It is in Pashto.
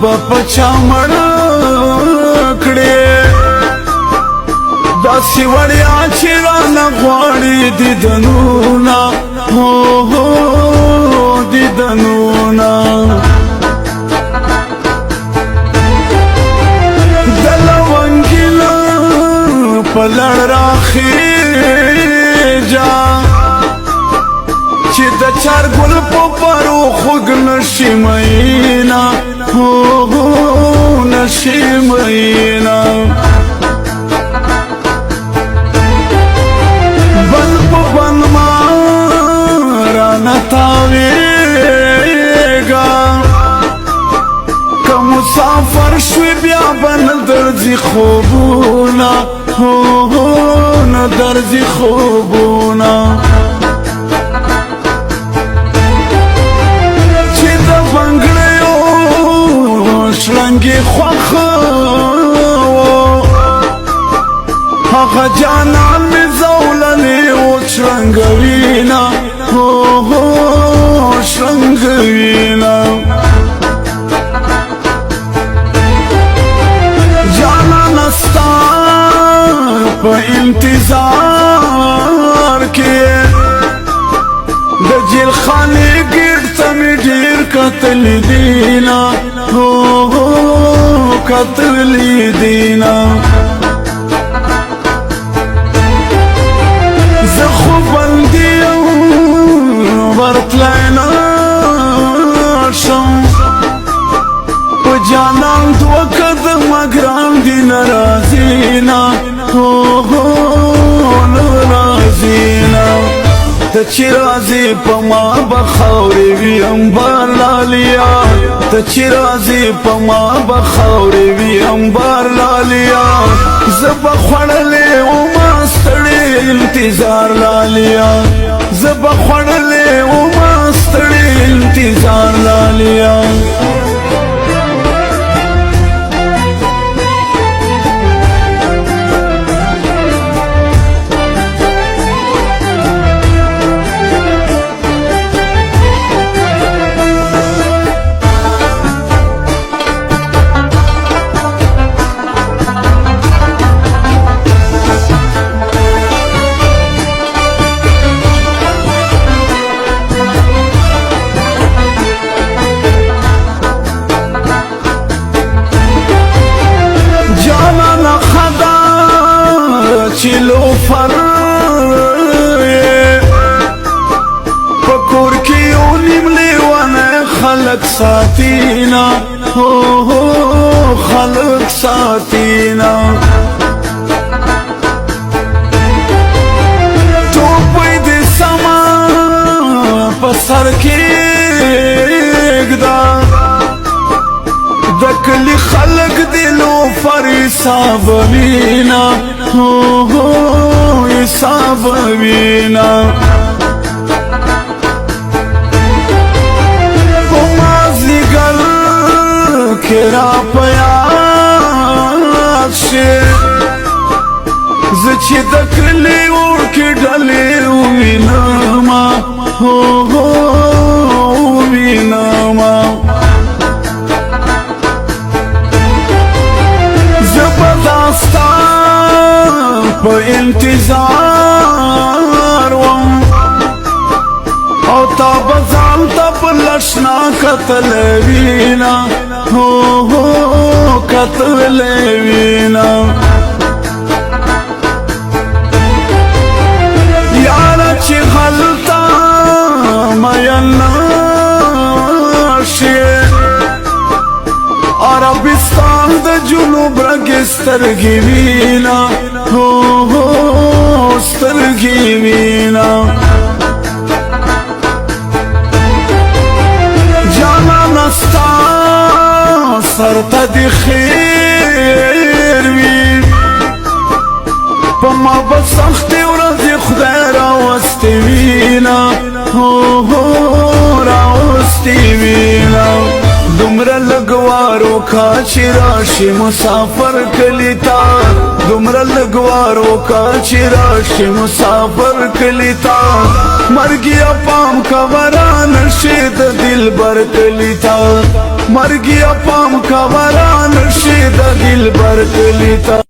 بپچا مړه کړې داسې وړیا چې رانه غواړي دیدنونه هو هو دیدنونه د لونګیله په لړ راخیږه چې د چارګل په پرو خوږ نشي مینا هو هو نشي مینا بل په بن ما رانه تاویږه که مسافر شوی بیا به نه درځي خوبونه هو هو نه درځي خوبونه شلنگی خوخ هغه جانان می زولنی و شلنگوینا شلنگوینا جانان استا په انتظار کې د جیل خانه ګرځه می ډیر قتل دینا قتل دینا زخو بندیم ورتلینا شم پا جانان دو قدم اگرام دی نرازینا نرازینا ته چې راځې په ما به خاورې وي امبار لالیا ته چې راځې په ما به خاورې وي امبار لالیا زه به خوړلې وما ستړې انتظار لالیا زه به خوړلې وما ستړې انتظار لالیا چلو فر پکور کی اونیم لیوانه خلق ساتینا خلق ساتینا تو پیدی سما پسر کی اگدا دکلی خلق دلو فر حساب وینا حساب وینا مازی گل کرا پیاد شی زچی دکلی ورکی ڈلی وینما وینما زبردستا په انتظار وم او تا بزان تا پلشنا قتل وینا قتل وینا یارا چی غلطا مینا شی عربستان د جنوب رګسترګي وینا سترګي وینا جانا نستا سرته دی خیر وی په ما بسخت ورځ خدای راوستي وینا راوستي وینا دومره لګوارو کا چې راشي مسافر کلیتا دومره لګوارو کا چې راشي مسافر کلیتا مرګیا پام کا وران شي د دل بر کلیتا مرګي پام خبران شي د دلبر کلی ته